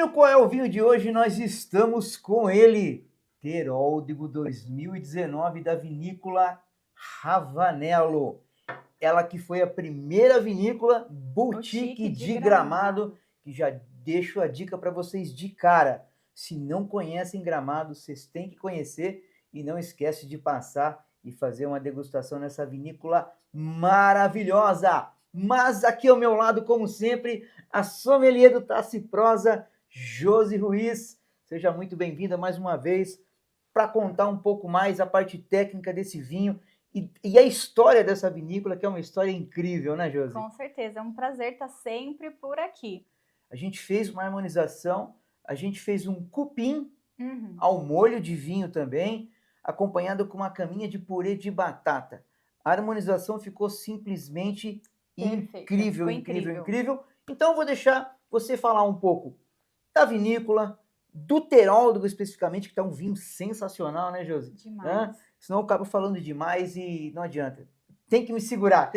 no Qual é o Vinho de hoje nós estamos com ele, Teróldego 2019 da vinícola Ravanello. Ela que foi a primeira vinícola boutique de Gramado, que já deixo a dica para vocês de cara. Se não conhecem Gramado, vocês têm que conhecer e não esquece de passar e fazer uma degustação nessa vinícola maravilhosa. Mas aqui ao meu lado, como sempre, a sommelier do Taça Prosa, Josi Ruiz. Seja muito bem-vinda mais uma vez para contar um pouco mais a parte técnica desse vinho e a história dessa vinícola, que é uma história incrível, né, Josi? Com certeza, é um prazer estar sempre por aqui. A gente fez uma harmonização, a gente fez um cupim ao molho de vinho também, acompanhado com uma caminha de purê de batata. A harmonização ficou simplesmente incrível, incrível. Então eu vou deixar você falar um pouco da vinícola, do Teróldego especificamente, que está um vinho sensacional, né, Josi? Demais. Senão eu acabo falando demais e não adianta. Tem que me segurar,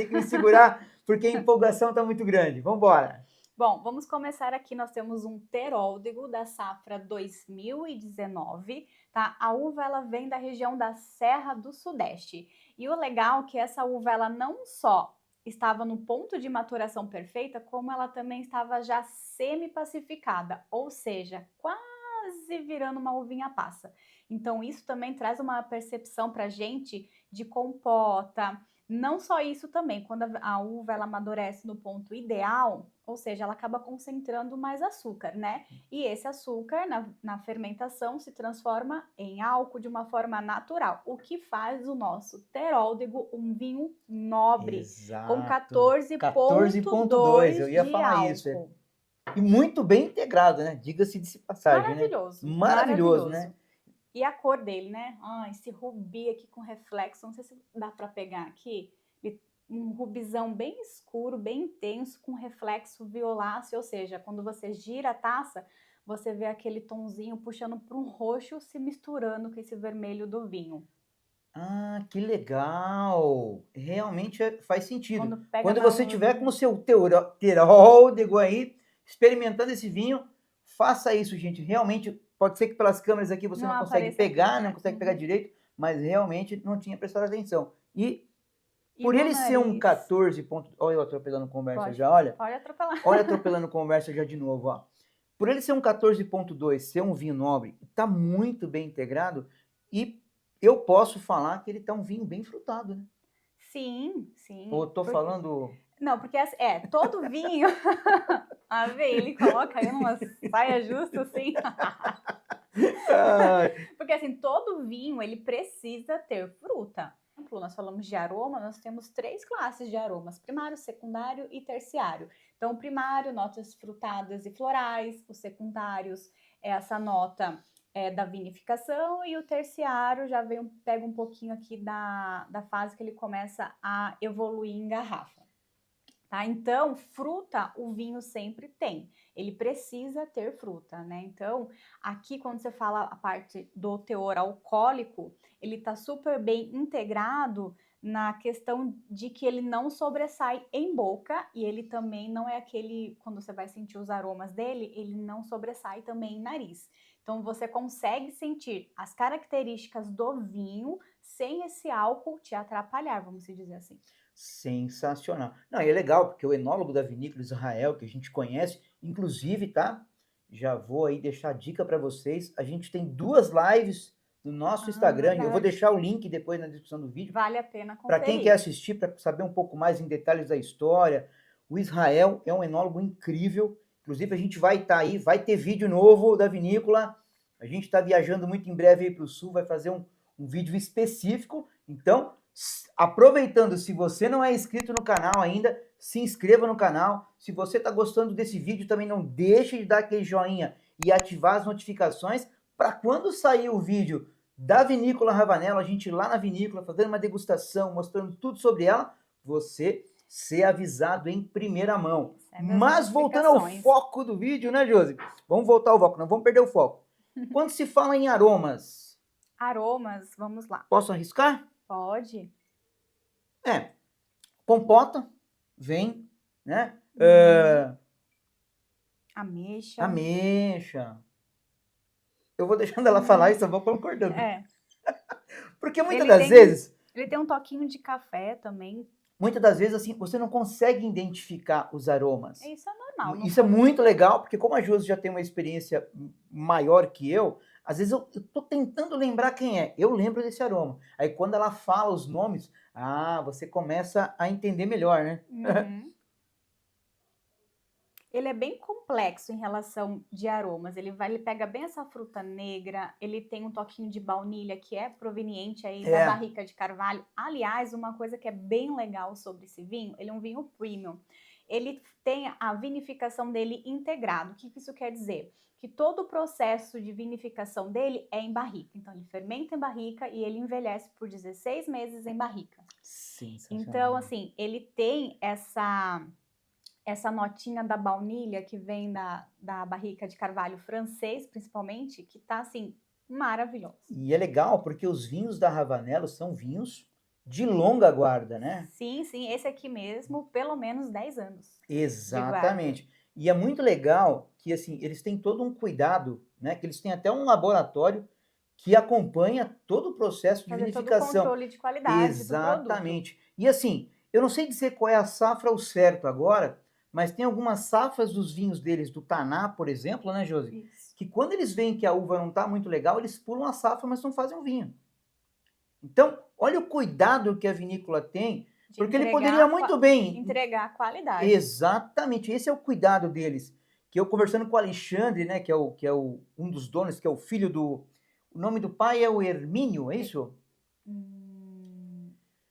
porque a empolgação está muito grande. Vamos embora. Bom, vamos começar aqui. Nós temos um Teróldego da safra 2019, tá? A uva ela vem da região da Serra do Sudeste. E o legal é que essa uva ela não só estava no ponto de maturação perfeita, como ela também estava já semi-pacificada, ou seja, quase virando uma uvinha passa. Então isso também traz uma percepção para a gente de compota. Não só isso também, quando a uva ela amadurece no ponto ideal, ou seja, ela acaba concentrando mais açúcar, né? E esse açúcar, na fermentação, se transforma em álcool de uma forma natural, o que faz o nosso Teróldego um vinho nobre. Exato. Com 14,2 eu ia de falar álcool. isso. E muito bem integrado, né? Diga-se de passagem, Maravilhoso, né? Maravilhoso, né? E a cor dele, né? Ah, esse rubi aqui com reflexo, não sei se dá para pegar aqui. Um rubizão bem escuro, bem intenso, com reflexo violáceo, ou seja, quando você gira a taça, você vê aquele tonzinho puxando para um roxo se misturando com esse vermelho do vinho. Ah, que legal! Realmente faz sentido. Quando você tiver com o seu Teróldego aí, experimentando esse vinho, faça isso, gente. Realmente, pode ser que pelas câmeras aqui você não consegue pegar, não consegue pegar direito, mas realmente não tinha prestado atenção. E por ele ser um 14 ponto... Olha eu atropelando conversa já, olha. Pode atropelar. Olha atropelando conversa já de novo, ó. Por ele ser um 14.2, ser um vinho nobre, tá muito bem integrado e eu posso falar que ele tá um vinho bem frutado, né? Sim. Ou tô falando... Não, porque todo vinho... Ah, vê, ele coloca aí uma saia justa assim. Porque assim, todo vinho, ele precisa ter fruta. Por exemplo, nós falamos de aroma, nós temos 3 classes de aromas: primário, secundário e terciário. Então, o primário, notas frutadas e florais; os secundários é essa nota da vinificação, e o terciário já pega um pouquinho aqui da fase que ele começa a evoluir em garrafa. Tá? Então, fruta o vinho sempre tem. Ele precisa ter fruta, né? Então, aqui quando você fala a parte do teor alcoólico, ele tá super bem integrado na questão de que ele não sobressai em boca, e ele também não é aquele, quando você vai sentir os aromas dele, ele não sobressai também em nariz. Então, você consegue sentir as características do vinho sem esse álcool te atrapalhar, vamos dizer assim. Sensacional. Não, e é legal, porque o enólogo da vinícola Israel, que a gente conhece, inclusive, tá? Já vou aí deixar a dica para vocês. A gente tem 2 lives no nosso Instagram. Verdade. Eu vou deixar o link depois na descrição do vídeo. Vale a pena conferir. Para quem quer assistir, para saber um pouco mais em detalhes da história. O Israel é um enólogo incrível. Inclusive, a gente vai estar aí, vai ter vídeo novo da vinícola. A gente está viajando muito em breve aí para o sul, vai fazer um vídeo específico. Então, aproveitando, se você não é inscrito no canal ainda, se inscreva no canal. Se você está gostando desse vídeo, também não deixe de dar aquele joinha e ativar as notificações para quando sair o vídeo da vinícola Ravanello, a gente ir lá na vinícola, fazendo uma degustação, mostrando tudo sobre ela, você ser avisado em primeira mão. Mas voltando ao foco do vídeo, né, Josi? Vamos voltar ao foco, não vamos perder o foco. Quando se fala em aromas... Aromas, vamos lá. Posso arriscar? Pode. Compota, vem, né? Ameixa. ameixa. Eu vou deixando ela falar e só vou concordando. É. Porque muitas Ele das tem- vezes, Ele tem um toquinho de café também. assim, você não consegue identificar os aromas. Isso é normal. não Isso é somos- muito legal, porque como a Josi já tem uma experiência maior que eu, às vezes eu tô tentando lembrar quem é. Eu lembro desse aroma. Aí quando ela fala os nomes, você começa a entender melhor, né? Uhum. Ele é bem complexo em relação de aromas. Ele pega bem essa fruta negra, ele tem um toquinho de baunilha que é proveniente aí da É. barrica de carvalho. Aliás, uma coisa que é bem legal sobre esse vinho, ele é um vinho premium. Ele tem a vinificação dele integrado. O que isso quer dizer? Que todo o processo de vinificação dele é em barrica. Então, ele fermenta em barrica e ele envelhece por 16 meses em barrica. Sensacional. Então, assim, ele tem essa notinha da baunilha que vem da barrica de carvalho francês, principalmente, que tá, assim, maravilhoso. E é legal porque os vinhos da Ravanello são vinhos de longa guarda, né? Sim, sim, esse aqui mesmo, pelo menos 10 anos. Exatamente. E é muito legal que assim, eles têm todo um cuidado, né? Que eles têm até um laboratório que acompanha todo o processo de Fazer todo o vinificação. controle de qualidade do produto. Exatamente. E assim, eu não sei dizer qual é a safra ao certo agora, mas tem algumas safras dos vinhos deles, do Taná, por exemplo, né, Josi? Isso. Que quando eles veem que a uva não está muito legal, eles pulam a safra, mas não fazem o vinho. Então, olha o cuidado que a vinícola tem, De porque ele entregar poderia muito bem entregar a qualidade. Exatamente, esse é o cuidado deles. Que eu conversando com o Alexandre, né, que é um dos donos, que é o filho do... O nome do pai é o Hermínio, é isso?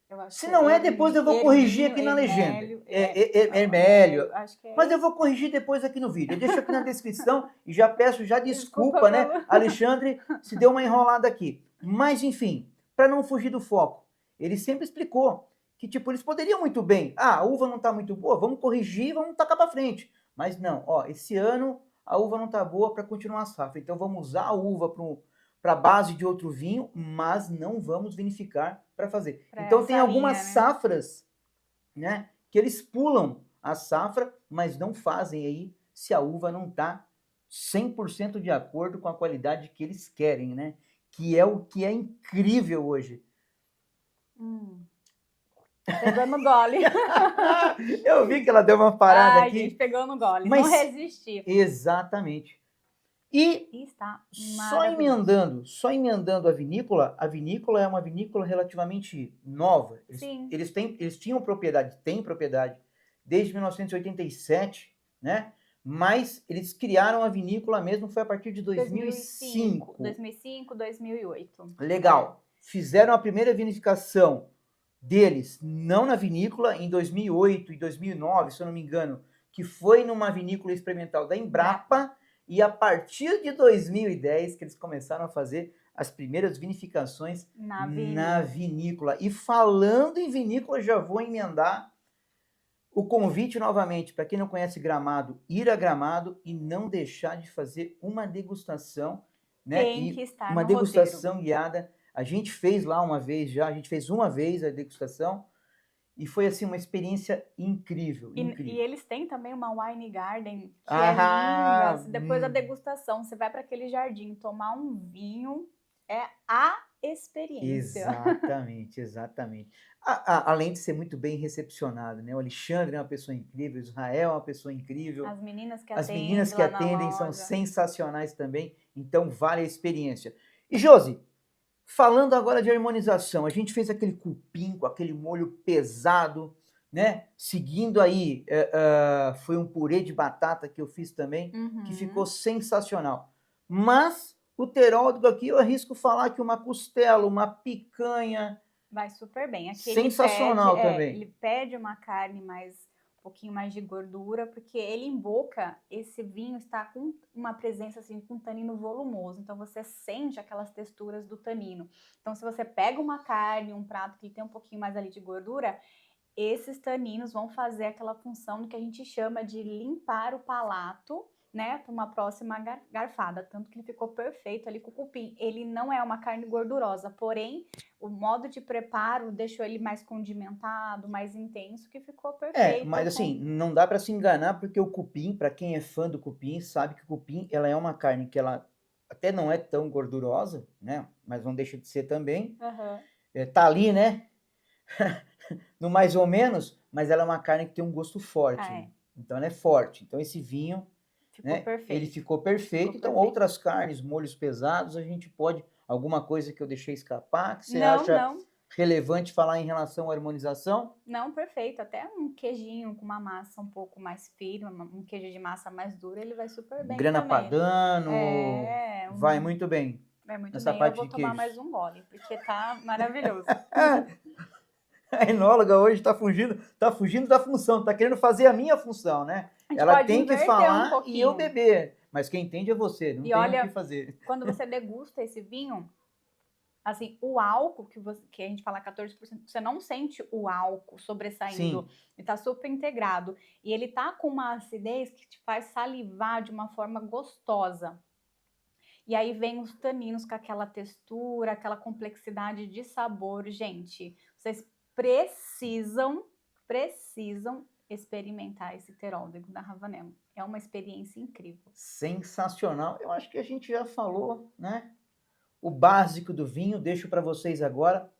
Eu acho Se que não é, depois eu vou corrigir aqui na legenda. Hermélio. Acho que é Mas eu vou corrigir depois aqui no vídeo. Eu deixo aqui na descrição e já peço já desculpa, né, pelo- Alexandre, se deu uma enrolada aqui. Mas, enfim, para não fugir do foco, ele sempre explicou que, tipo, eles poderiam muito bem, a uva não está muito boa, vamos corrigir, vamos tacar para frente. Mas não, ó, esse ano a uva não está boa para continuar a safra, então vamos usar a uva para a base de outro vinho, mas não vamos vinificar para fazer. Pra Então tem essa algumas linha, né? safras, né, que eles pulam a safra, mas não fazem aí se a uva não está 100% de acordo com a qualidade que eles querem, né? Que é o que é incrível hoje. Pegou no gole. Eu vi que ela deu uma parada Ai, aqui. gente, pegou no gole. Mas- Não resisti. Exatamente. E E está só maravilhoso. emendando a vinícola é uma vinícola relativamente nova. Sim. Eles tinham propriedade, têm propriedade desde 1987, né? Mas eles criaram a vinícola mesmo foi a partir de 2005. 2005, 2008. Legal. Fizeram a primeira vinificação deles, não na vinícola, em 2008 e 2009, se eu não me engano, que foi numa vinícola experimental da Embrapa, e a partir de 2010 que eles começaram a fazer as primeiras vinificações na vinícola. E falando em vinícola, já vou emendar o convite novamente, para quem não conhece Gramado, ir a Gramado e não deixar de fazer uma degustação, né? Tem que estar uma no degustação guiada. A gente fez lá uma vez já, a gente fez uma vez a degustação e foi assim uma experiência incrível, incrível. E eles têm também uma wine garden que é linda. Depois da degustação, você vai para aquele jardim tomar um vinho, é a experiência. Exatamente, exatamente. Além de ser muito bem recepcionado, né? O Alexandre é uma pessoa incrível, o Israel é uma pessoa incrível. As meninas que As atendem, meninas que lá na atendem são loja. sensacionais também, então vale a experiência. E Josi, falando agora de harmonização, a gente fez aquele cupim com aquele molho pesado, né? Seguindo aí, foi um purê de batata que eu fiz também, que ficou sensacional. Mas o teródogo aqui, eu arrisco falar que uma costela, uma picanha... Vai super bem. Aqui sensacional também. Ele pede uma carne um pouquinho mais de gordura, porque ele em boca, esse vinho está com uma presença assim, com um tanino volumoso. Então você sente aquelas texturas do tanino. Então se você pega uma carne, um prato que tem um pouquinho mais ali de gordura, esses taninos vão fazer aquela função que a gente chama de limpar o palato né, para uma próxima garfada. Tanto que ele ficou perfeito ali com o cupim. Ele não é uma carne gordurosa, porém, o modo de preparo deixou ele mais condimentado, mais intenso, que ficou perfeito. Mas assim, não dá para se enganar, porque o cupim, para quem é fã do cupim, sabe que o cupim, ela é uma carne que ela até não é tão gordurosa, né? Mas não deixa de ser também. Tá ali, né? No mais ou menos, mas ela é uma carne que tem um gosto forte. Né? Então ela é forte. Então esse vinho, ficou perfeito. Ele ficou perfeito. Então outras carnes, molhos pesados, a gente pode... Alguma coisa que eu deixei escapar, que você acha relevante falar em relação à harmonização? Não, perfeito. Até um queijinho com uma massa um pouco mais firme, um queijo de massa mais dura, ele vai super bem Grana também. Padano, vai muito bem. Vai muito nessa bem. Parte eu vou de tomar queijos. mais um gole, porque tá maravilhoso. A enóloga hoje tá fugindo da função, tá querendo fazer a minha função, né? Ela tem que falar e eu beber. Mas quem entende é você, não tem o que fazer. Quando você degusta esse vinho, assim, o álcool que a gente fala 14%, você não sente o álcool sobressaindo. Sim. Ele tá super integrado. E ele tá com uma acidez que te faz salivar de uma forma gostosa. E aí vem os taninos com aquela textura, aquela complexidade de sabor. Gente, vocês precisam experimentar esse teróldego da Ravanello. É uma experiência incrível. Sensacional. Eu acho que a gente já falou, né? O básico do vinho. Deixo para vocês agora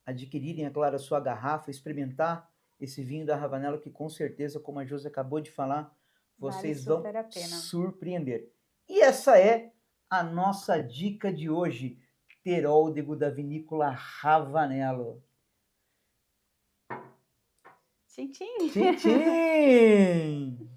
adquirirem, é claro, a sua garrafa, experimentar esse vinho da Ravanello, que com certeza, como a Josi acabou de falar, vocês vão surpreender. E essa é a nossa dica de hoje, teróldego da vinícola Ravanello. Tchim, tchim! Tchim, tchim!